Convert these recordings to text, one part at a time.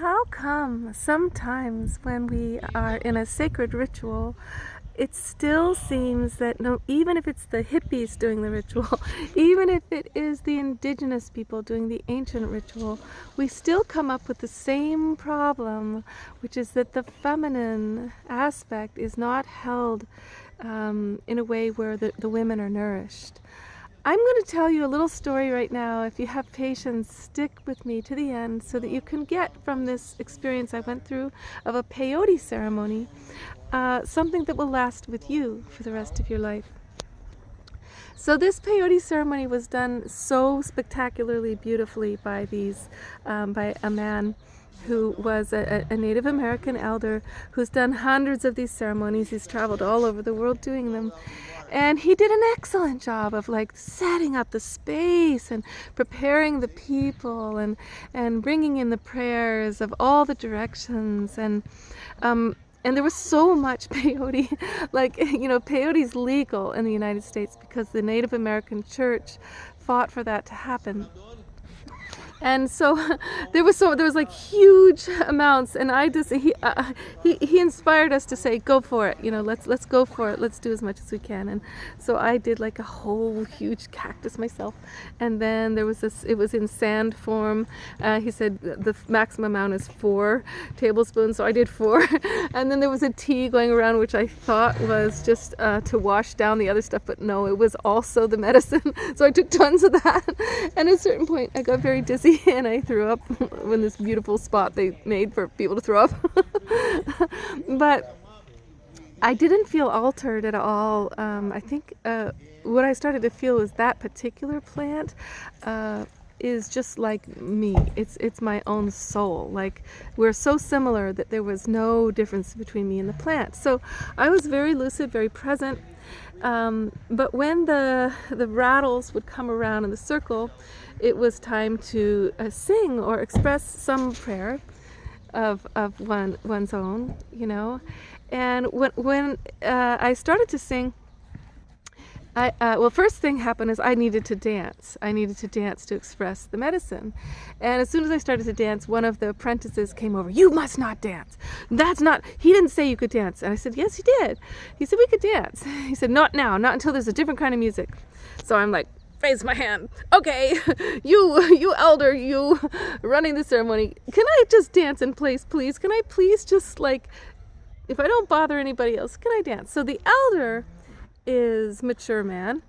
How come sometimes when we are in a sacred ritual, it still seems that no, even if it's the hippies doing the ritual, even if it is the indigenous people doing the ancient ritual, we still come up with the same problem, which is that the feminine aspect is not held in a way where the women are nourished. I'm going to tell you a little story right now. If you have patience, stick with me to the end so that you can get from this experience I went through of a peyote ceremony something that will last with you for the rest of your life. So this peyote ceremony was done so spectacularly beautifully by by a man who was a Native American elder who's done hundreds of these ceremonies. He's traveled all over the world doing them. And he did an excellent job of like setting up the space and preparing the people and bringing in the prayers of all the directions. And there was so much peyote, like, peyote's legal in the United States because the Native American church fought for that to happen. And so there was like huge amounts, and he inspired us to say, go for it, let's go for it, let's do as much as we can. And so I did like a whole huge cactus myself, and then there was it was in sand form. He said the maximum amount is 4 tablespoons, so I did 4. And then there was a tea going around, which I thought was just to wash down the other stuff, but no, it was also the medicine. So I took tons of that, and at a certain point I got very dizzy and I threw up in this beautiful spot they made for people to throw up. But I didn't feel altered at all. I think what I started to feel was that particular plant is just like me. It's my own soul. Like, we're so similar that there was no difference between me and the plant. So I was very lucid, very present. But when the rattles would come around in the circle, it was time to sing or express some prayer of one's own, And when I started to sing, first thing happened is I needed to dance. I needed to dance to express the medicine. And as soon as I started to dance, one of the apprentices came over. You must not dance. He didn't say you could dance. And I said, yes, he did. He said, we could dance. He said, not now, not until there's a different kind of music. So I'm like, raise my hand. Okay, you elder, you running the ceremony. Can I just dance in place, please? Can I please just if I don't bother anybody else, can I dance? So the elder is mature man,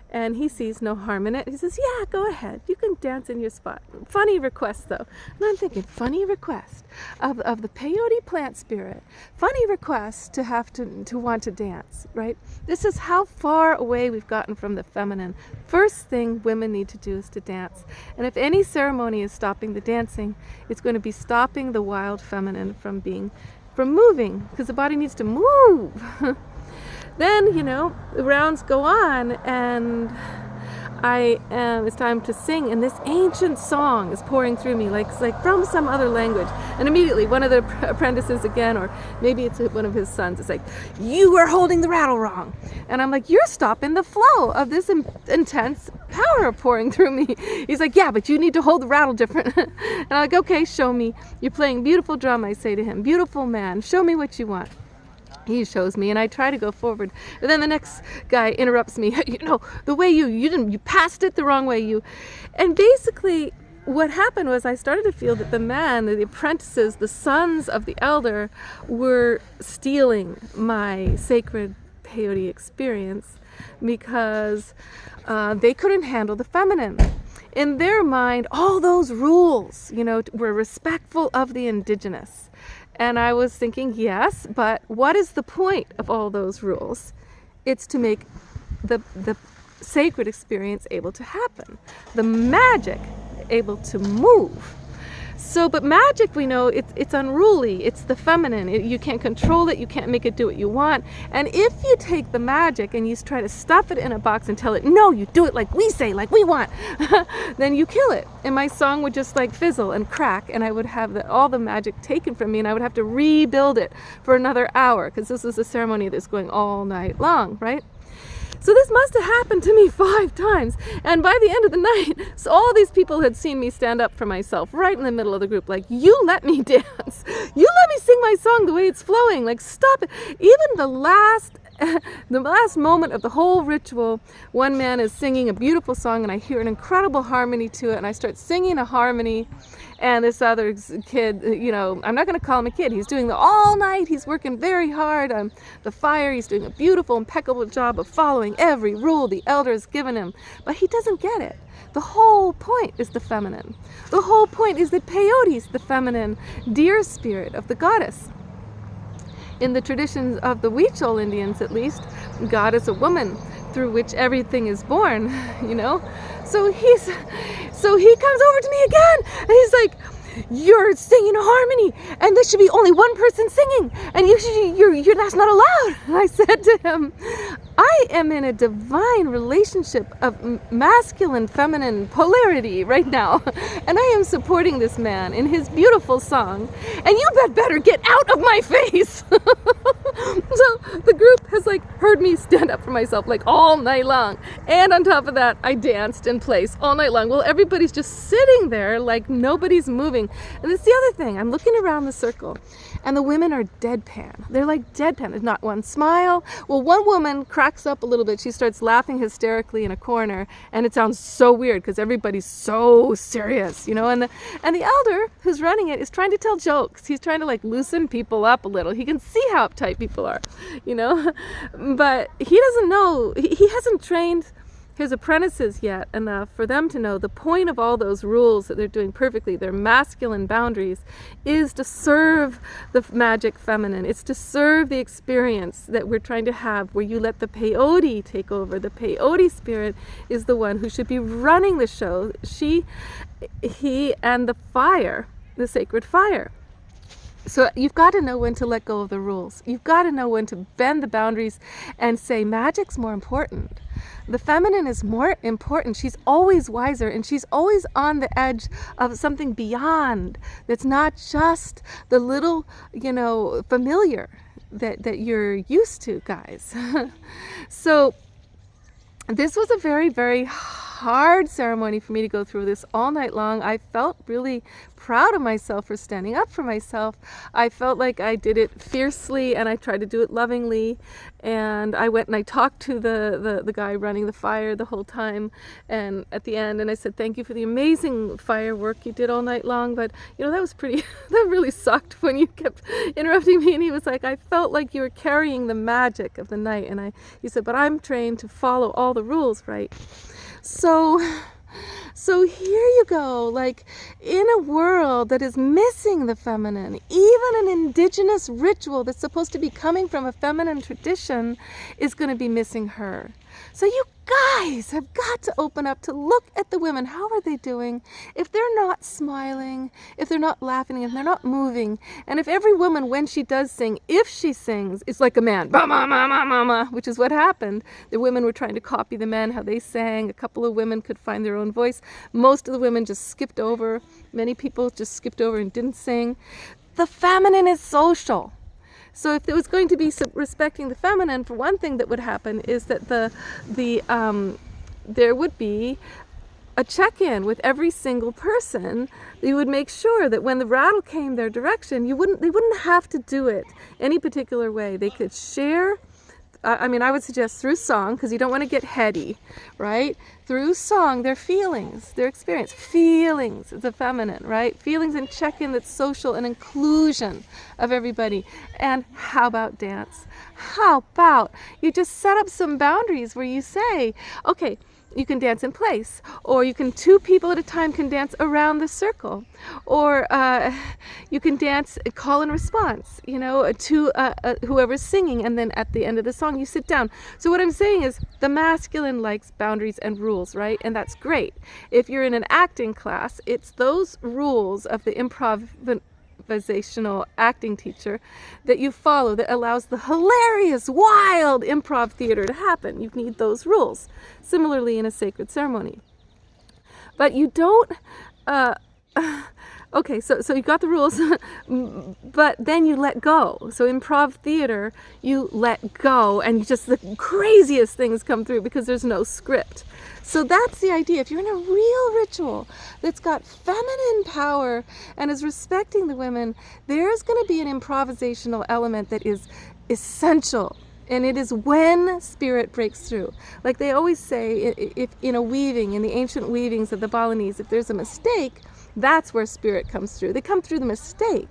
and he sees no harm in it. He says, yeah, go ahead, you can dance in your spot. Funny request though. And I'm thinking, funny request of the peyote plant spirit, funny request to have to want to dance, right? This is how far away we've gotten from the feminine. First thing women need to do is to dance. And if any ceremony is stopping the dancing, it's going to be stopping the wild feminine from moving, because the body needs to move. Then, the rounds go on, and it's time to sing, and this ancient song is pouring through me, like from some other language. And immediately, one of the apprentices again, or maybe it's one of his sons, is like, you are holding the rattle wrong. And I'm like, you're stopping the flow of this intense power pouring through me. He's like, yeah, but you need to hold the rattle different. And I'm like, okay, show me. You're playing beautiful drum, I say to him. Beautiful man, show me what you want. He shows me, and I try to go forward. And then the next guy interrupts me. The way you passed it the wrong way. And basically, what happened was I started to feel that the apprentices, the sons of the elder, were stealing my sacred peyote experience because they couldn't handle the feminine. In their mind, all those rules, were respectful of the indigenous. And I was thinking, yes, but what is the point of all those rules? It's to make the sacred experience able to happen, the magic able to move. So, but magic, we know, it's unruly, it's the feminine. You can't control it, you can't make it do what you want. And if you take the magic and you try to stuff it in a box and tell it, no, you do it like we say, like we want, then you kill it. And my song would just fizzle and crack, and I would have all the magic taken from me, and I would have to rebuild it for another hour, because this is a ceremony that's going all night long, right? So this must have happened to me 5 times. And by the end of the night, so all these people had seen me stand up for myself right in the middle of the group. Like, you let me dance. You let me sing my song the way it's flowing. Like, stop it. Even the last moment of the whole ritual, one man is singing a beautiful song and I hear an incredible harmony to it and I start singing a harmony, and this other kid, I'm not going to call him a kid, he's doing the all night, he's working very hard on the fire, he's doing a beautiful, impeccable job of following every rule the elder has given him, but he doesn't get it. The whole point is the feminine. The whole point is that Peyote is the feminine deer spirit of the goddess. In the traditions of the Huichol Indians, at least, God is a woman through which everything is born, So he comes over to me again, and he's like, you're singing a harmony, and there should be only one person singing, and that's not allowed. And I said to him, I am in a divine relationship of masculine, feminine polarity right now, and I am supporting this man in his beautiful song, and you better get out of my face. So the group has heard me stand up for myself all night long, and on top of that, I danced in place all night long. Well, everybody's just sitting there like nobody's moving. And that's the other thing. I'm looking around the circle, and the women are deadpan. They're like deadpan. There's not one smile. Well, one woman cracks up a little bit. She starts laughing hysterically in a corner, and it sounds so weird because everybody's so serious, And the elder who's running it is trying to tell jokes. He's trying to loosen people up a little. He can see how uptight people are, But he doesn't know. He hasn't trained his apprentices yet enough for them to know the point of all those rules that they're doing perfectly, their masculine boundaries, is to serve the magic feminine. It's to serve the experience that we're trying to have, where you let the Peyote take over. The Peyote spirit is the one who should be running the show. He, and the fire, the sacred fire. So you've got to know when to let go of the rules. You've got to know when to bend the boundaries and say, magic's more important. The feminine is more important. She's always wiser, and she's always on the edge of something beyond. That's not just the little, familiar that you're used to, guys. So this was a very, very hard ceremony for me to go through this all night long. I felt really proud of myself for standing up for myself. I felt like I did it fiercely, and I tried to do it lovingly. And I went and I talked to the guy running the fire the whole time, and at the end, and I said, thank you for the amazing firework you did all night long, but that was pretty, that really sucked when you kept interrupting me. And he was like, I felt like you were carrying the magic of the night. And he said, but I'm trained to follow all the rules, right? So here you go, in a world that is missing the feminine, even an indigenous ritual that's supposed to be coming from a feminine tradition is going to be missing her. So you guys have got to open up to look at the women. How are they doing? If they're not smiling, if they're not laughing, if they're not moving, and if every woman, when she does sing, if she sings, it's like a man, ba ma ma ma ma ma, which is what happened. The women were trying to copy the men, how they sang. A couple of women could find their own voice. Most of the women just skipped over. Many people just skipped over and didn't sing. The feminine is social. So if there was going to be respecting the feminine, for one thing that would happen is that there would be a check-in with every single person. You would make sure that when the rattle came their direction, they wouldn't have to do it any particular way. They could share. I would suggest through song, because you don't want to get heady, right? Through song, their feelings, their experience. Feelings, the feminine, right? Feelings and check-in that's social and inclusion of everybody. And how about dance? How about you just set up some boundaries where you say, okay, you can dance in place, or you can, 2 people at a time can dance around the circle, or you can dance call and response, to whoever's singing, and then at the end of the song you sit down. So what I'm saying is the masculine likes boundaries and rules, right? And that's great. If you're in an acting class, it's those rules of the improvisational acting teacher that you follow that allows the hilarious, wild improv theater to happen. You need those rules. Similarly in a sacred ceremony. But you don't Okay, so you got the rules, but then you let go. So improv theater, you let go, and just the craziest things come through because there's no script. So that's the idea. If you're in a real ritual that's got feminine power and is respecting the women, there's going to be an improvisational element that is essential. And it is when spirit breaks through. Like they always say, if in a weaving, in the ancient weavings of the Balinese, if there's a mistake, that's where spirit comes through. They come through the mistake,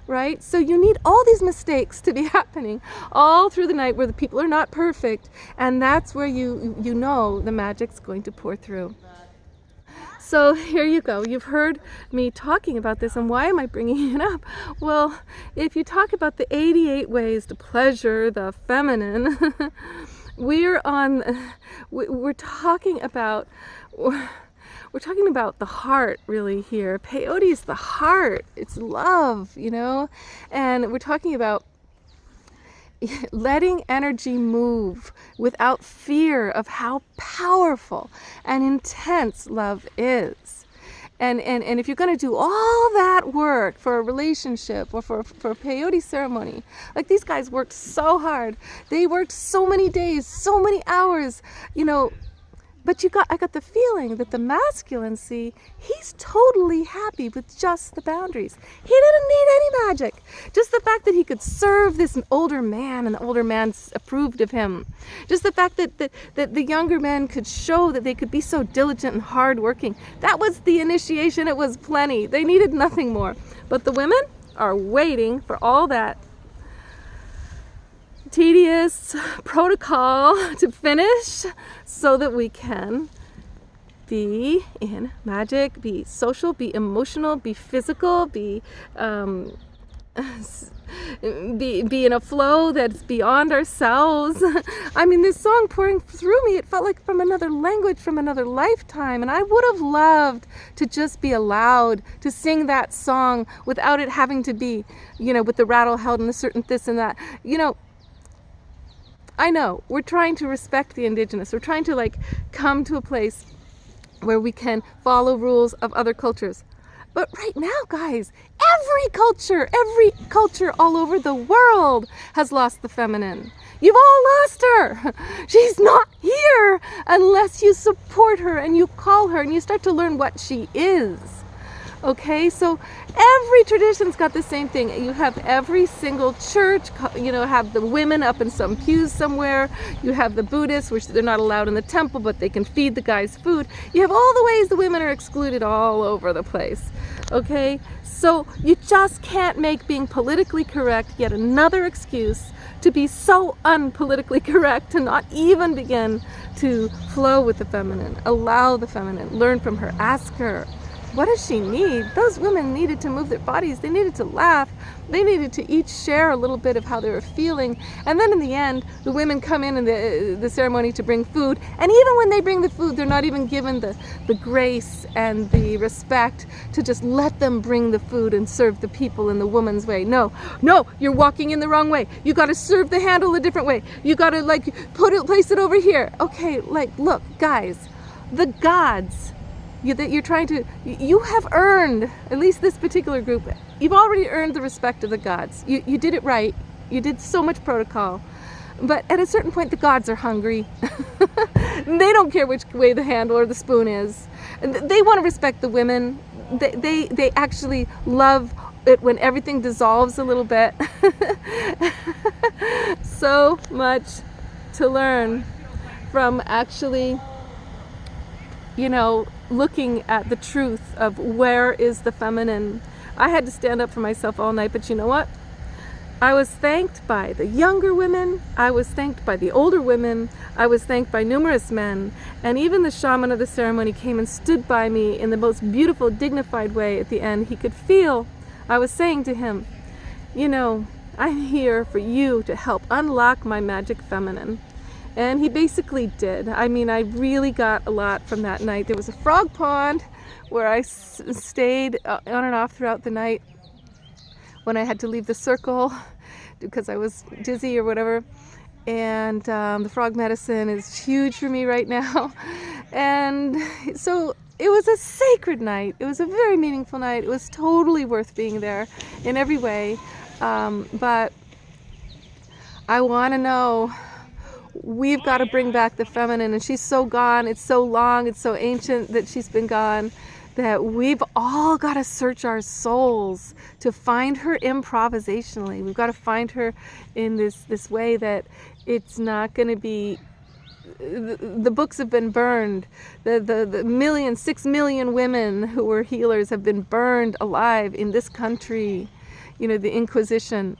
right? So you need all these mistakes to be happening all through the night where the people are not perfect, and that's where you know the magic's going to pour through. So here you go. You've heard me talking about this, and why am I bringing it up? Well, if you talk about the 88 ways to pleasure the feminine, we're talking about the heart really here. Peyote is the heart. It's love, you know? And we're talking about letting energy move without fear of how powerful and intense love is. And if you're going to do all that work for a relationship or for a peyote ceremony, like these guys worked so hard. They worked so many days, so many hours, you know. But I got the feeling that the masculine, he's totally happy with just the boundaries. He didn't need any magic. Just the fact that he could serve this older man and the older man approved of him. Just the fact that the younger men could show that they could be so diligent and hardworking. That was the initiation. It was plenty. They needed nothing more. But the women are waiting for all that tedious protocol to finish so that we can be in magic, be social, be emotional, be physical, be in a flow that's beyond ourselves. I mean, this song pouring through me, it felt like from another language, from another lifetime, and I would have loved to just be allowed to sing that song without it having to be, you know, with the rattle held and a certain this and that, you know. I know, we're trying to respect the indigenous. We're trying to come to a place where we can follow rules of other cultures. But right now, guys, every culture all over the world has lost the feminine. You've all lost her. She's not here unless you support her and you call her and you start to learn what she is. Okay, so every tradition's got the same thing. You have every single church, you know, have the women up in some pews somewhere. You have the Buddhists, which they're not allowed in the temple, but they can feed the guys food. You have all the ways the women are excluded all over the place. Okay, so you just can't make being politically correct yet another excuse to be so unpolitically correct, to not even begin to flow with the feminine, allow the feminine, learn from her, ask her. What does she need? Those women needed to move their bodies. They needed to laugh. They needed to each share a little bit of how they were feeling. And then in the end, the women come in the ceremony to bring food. And even when they bring the food, they're not even given the grace and the respect to just let them bring the food and serve the people in the woman's way. No, you're walking in the wrong way. You got to serve the handle a different way. You got to place it over here. Okay, look, guys, the gods that you're trying to, you have earned, at least this particular group, you've already earned the respect of the gods. You did it right. You did so much protocol. But at a certain point, the gods are hungry. They don't care which way the handle or the spoon is. They want to respect the women. They actually love it when everything dissolves a little bit. So much to learn from actually, you know, looking at the truth of where is the feminine. I had to stand up for myself all night, but you know what? I was thanked by the younger women, I was thanked by the older women, I was thanked by numerous men, and even the shaman of the ceremony came and stood by me in the most beautiful, dignified way at the end. He could feel I was saying to him, you know, I'm here for you to help unlock my magic feminine. And he basically did. I mean, I really got a lot from that night. There was a frog pond where I stayed on and off throughout the night when I had to leave the circle because I was dizzy or whatever. And the frog medicine is huge for me right now. And so it was a sacred night. It was a very meaningful night. It was totally worth being there in every way. But I want to know, we've got to bring back the feminine, and she's so gone. It's so long, it's so ancient that she's been gone, that we've all got to search our souls to find her improvisationally. We've got to find her in this way that it's not going to be, the books have been burned. The 6 million women who were healers have been burned alive in this country. You know, the Inquisition.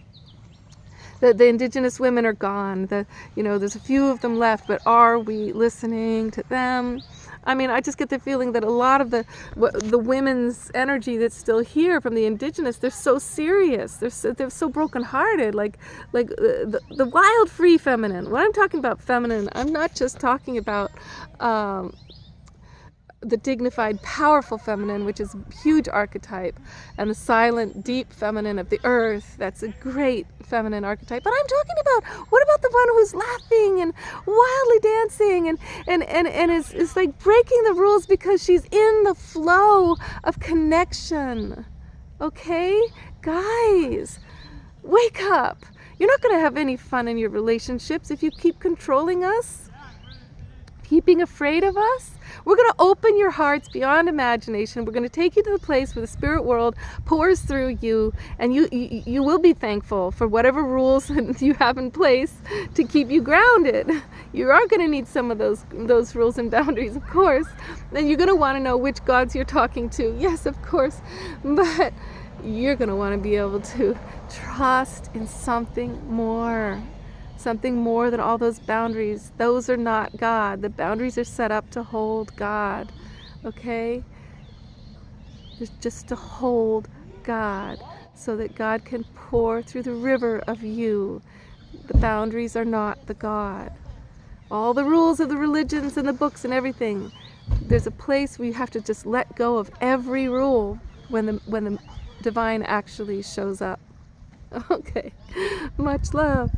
The indigenous women are gone. There's a few of them left, but are we listening to them? I mean, I just get the feeling that a lot of the women's energy that's still here from the indigenous, they're so serious. They're so brokenhearted. Like the wild, free feminine. When I'm talking about feminine, I'm not just talking about the dignified, powerful feminine, which is a huge archetype, and the silent, deep feminine of the earth. That's a great feminine archetype. But I'm talking about, what about the one who's laughing and wildly dancing and is like breaking the rules because she's in the flow of connection? Okay? Guys, wake up. You're not going to have any fun in your relationships if you keep controlling us, keeping afraid of us. We're going to open your hearts beyond imagination. We're going to take you to the place where the spirit world pours through you, and you will be thankful for whatever rules you have in place to keep you grounded. You are going to need some of those rules and boundaries, of course. Then you're going to want to know which gods you're talking to. Yes, of course. But you're going to want to be able to trust in something more. Something more than all those boundaries. Those are not God. The boundaries are set up to hold God. Okay? It's just to hold God, so that God can pour through the river of you. The boundaries are not the God. All the rules of the religions and the books and everything, there's a place where you have to just let go of every rule when the divine actually shows up. Okay. Much love.